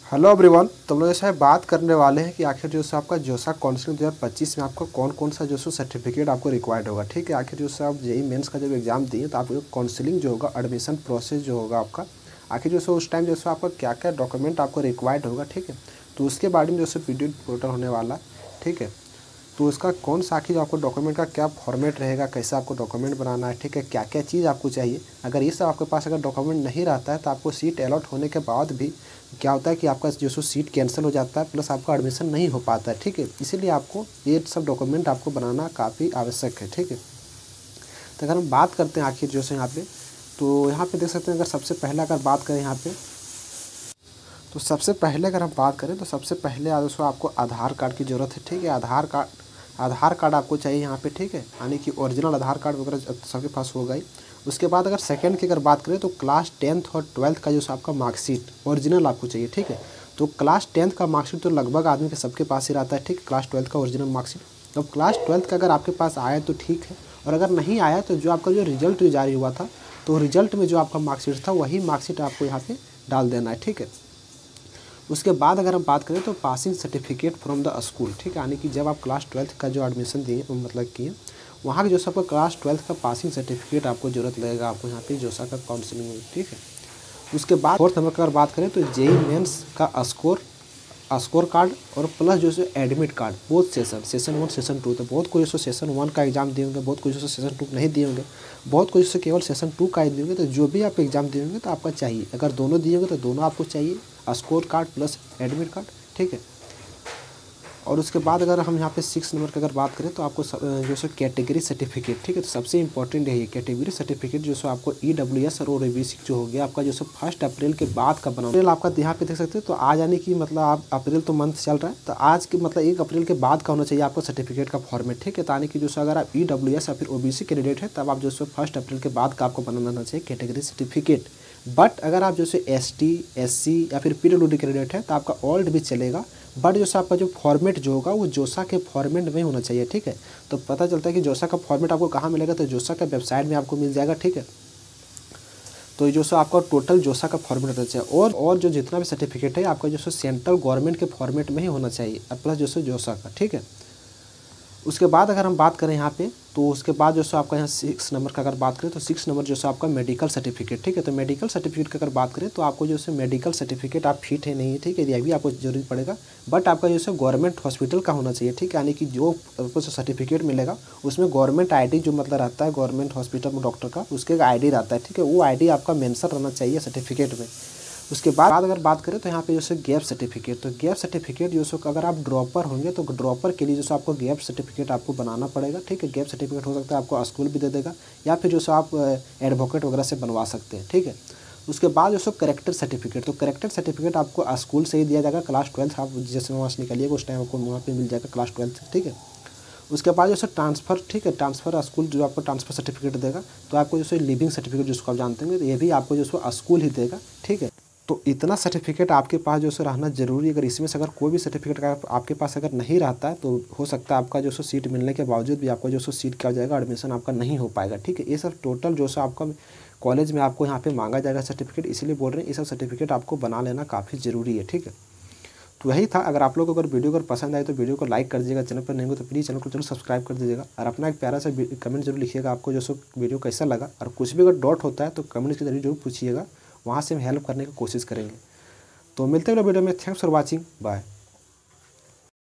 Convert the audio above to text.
Hello everyone, तो हम लोग ऐसा बात करने वाले हैं कि आखिर जो है आपका जोसा काउंसलिंग 2025 में आपको कौन कौन सा जो सर्टिफिकेट आपको रिक्वायर्ड होगा। ठीक है, आखिर जो आप जेई मेंस का जब एग्जाम दिए तो आपको काउंसलिंग जो होगा, एडमिशन प्रोसेस जो होगा आपका, आखिर जो उस टाइम जो आपका क्या क्या डॉक्यूमेंट आपको रिक्वायर्ड होगा। ठीक है, तो उसके बारे में जो वीडियो पोर्टल होने वाला है। ठीक है, तो उसका कौन सा आखिर आपको डॉक्यूमेंट का क्या फॉर्मेट रहेगा, कैसे आपको डॉक्यूमेंट बनाना है। ठीक है, क्या क्या चीज़ आपको चाहिए। अगर ये सब आपके पास अगर डॉक्यूमेंट नहीं रहता है तो आपको सीट अलॉट होने के बाद भी क्या होता है कि आपका जो सीट कैंसिल हो जाता है, प्लस आपका एडमिशन नहीं हो पाता है। ठीक है, इसीलिए आपको ये सब डॉक्यूमेंट आपको बनाना काफ़ी आवश्यक है। ठीक है, तो अगर हम बात करते हैं आखिर जो है यहाँ पे, तो यहाँ पे देख सकते हैं, अगर सबसे पहले अगर बात करें यहाँ पे, तो सबसे पहले अगर हम बात करें तो सबसे पहले दोस्तों आपको आधार कार्ड की ज़रूरत है। ठीक है, आधार कार्ड आपको चाहिए यहाँ पे। ठीक है, यानी कि ओरिजिनल आधार कार्ड वगैरह सबके पास होगा ही। उसके बाद अगर सेकंड की अगर बात करें तो क्लास 10th और 12th का जो आपका मार्कशीट ओरिजिनल आपको चाहिए। ठीक है, तो क्लास 10th का मार्कशीट तो लगभग आदमी के सबके पास ही रहता है। ठीक, क्लास 12th का ओरिजिनल मार्कशीट। तो क्लास 12th का अगर आपके पास आया तो ठीक है, और अगर नहीं आया तो जो आपका जो रिजल्ट जारी हुआ था, तो रिजल्ट में जो आपका मार्कशीट था वही मार्कशीट आपको यहाँ पर डाल देना है। ठीक है, उसके बाद अगर हम बात करें तो passing certificate from the school. ठीक है, यानी कि जब आप क्लास 12th का जो एडमिशन दिए मतलब किए, वहाँ के जो सबका क्लास 12th का पासिंग सर्टिफिकेट आपको ज़रूरत लगेगा आपको यहाँ पे जोसा का काउंसलिंग में। ठीक है, उसके बाद फोर्थ नंबर का अगर बात करें तो जेई मेंस का स्कोर कार्ड और प्लस जो है admit card, both session 1 session 2। तो बहुत कोई जो सेशन 1 का एग्जाम दिए होंगे, बहुत कोई जो सेशन 2 नहीं दिए होंगे, बहुत कोई जो केवल सेशन 2 का ही दिए होंगे। तो जो भी आप एग्जाम दिए होंगे तो आपका चाहिए, अगर दोनों दिए होंगे तो दोनों आपको चाहिए, score card plus admit card. ठीक है, और उसके बाद अगर हम यहाँ पे 6 नंबर की अगर बात करें तो आपको जो है कैटेगरी सर्टिफिकेट। ठीक है, तो सबसे इंपॉर्टेंट है ये कैटेगरी सर्टिफिकेट जो है आपको EWS और OBC जो हो गया आपका जो 1 अप्रैल के बाद का बना। अप्रैल आपका यहाँ पे देख सकते हैं, तो आज यानी कि मतलब आप अप्रैल तो मंथ चल रहा है, तो आज के मतलब 1 अप्रैल के बाद का होना चाहिए आपको सर्टिफिकेट का फॉर्मेट। ठीक है, तो यानी कि जो अगर आप EWS या फिर OBC कैंडिडेट है तब आप जो 1 अप्रैल के बाद का आपको बनाना चाहिए कैटेगरी सर्टिफिकेट। बट अगर आप जैसे ST SC या फिर PWD कैंडिडेट है तो आपका ओल्ड भी चलेगा, बट जो आपका जो फॉर्मेट जो होगा वो जोसा के फॉर्मेट में होना चाहिए। ठीक है, तो पता चलता है कि जोसा का फॉर्मेट आपको कहाँ मिलेगा, तो जोसा का वेबसाइट में आपको मिल जाएगा। ठीक है, तो जो आपका टोटल जोसा का फॉर्मेट होना चाहिए, और जो जितना भी सर्टिफिकेट है आपका जो सेंट्रल गवर्नमेंट के फॉर्मेट में ही होना चाहिए, प्लस जो जोसा का। ठीक है, उसके बाद अगर हम बात करें यहाँ पे, तो उसके बाद जो आपका यहाँ 6 नंबर का अगर बात करें तो 6 नंबर जो आपका मेडिकल सर्टिफिकेट। ठीक है, तो मेडिकल सर्टिफिकेट का अगर बात करें तो आपको जो मेडिकल सर्टिफिकेट आप फिट है नहीं है। ठीक है, यह भी आपको जरूरी पड़ेगा, बट आपका जो गवर्नमेंट हॉस्पिटल का होना चाहिए। ठीक है, यानी कि जो आपको सर्टिफिकेट मिलेगा उसमें गवर्नमेंट ID जो मतलब रहता है गवर्नमेंट हॉस्पिटल में डॉक्टर का, उसके ID रहता है। ठीक है, वो ID आपका मेंशन रहना चाहिए सर्टिफिकेट में। उसके बाद अगर बात करें तो यहाँ पे जो गैप सर्टिफिकेट, तो गैप सर्टिफिकेट जो अगर आप ड्रॉपर होंगे तो ड्रॉपर के लिए जो आपको गैप सर्टिफिकेट आपको बनाना पड़ेगा। ठीक है, गैप सर्टिफिकेट हो सकता है आपको स्कूल भी दे देगा, या फिर जो आप एडवोकेट वगैरह से बनवा सकते हैं। ठीक है, उसके बाद जो करेक्टर सर्टिफिकेट, तो करेक्टर सर्टिफिकेट आपको स्कूल से ही दिया जाएगा। क्लास 12th आप जैसे वहाँ से निकलिएगा उस टाइम आपको वहाँ पर मिल जाएगा क्लास 12th। ठीक है, उसके बाद जो ट्रांसफ़र, ठीक है, ट्रांसफ़र स्कूल जो आपको ट्रांसफ़र सर्टिफिकेट देगा, तो आपको जो लिविंग सर्टिफिकेट जिसको आप जानते हैं, तो ये भी आपको जो स्कूल ही देगा। ठीक है, तो इतना सर्टिफिकेट आपके पास जो रहना ज़रूरी है। अगर इसमें से अगर कोई भी सर्टिफिकेट का आपके पास अगर नहीं रहता है तो हो सकता है आपका जो सीट मिलने के बावजूद भी आपका जो सीट क्या हो जाएगा, एडमिशन आपका नहीं हो पाएगा। ठीक है, ये सब टोटल जो आपका कॉलेज में आपको यहाँ पे मांगा जाएगा सर्टिफिकेट, इसलिए बोल रहे हैं ये सब सर्टिफिकेट आपको बना लेना काफ़ी ज़रूरी है। ठीक है, तो यही था। अगर आप लोग को अगर वीडियो अगर पसंद आए तो वीडियो को लाइक कर दीजिएगा, चैनल पर नहीं हो तो प्लीज़ चैनल को जरूर सब्सक्राइब कर दीजिएगा, और अपना एक प्यारा सा कमेंट जरूर लिखिएगा आपको जो वीडियो कैसा लगा, और कुछ भी अगर डाउट होता है तो कमेंट के जरिए जरूर पूछिएगा, वहाँ से हम हेल्प करने की कोशिश करेंगे। तो मिलते हैं अगले वीडियो में। Thanks for watching, bye.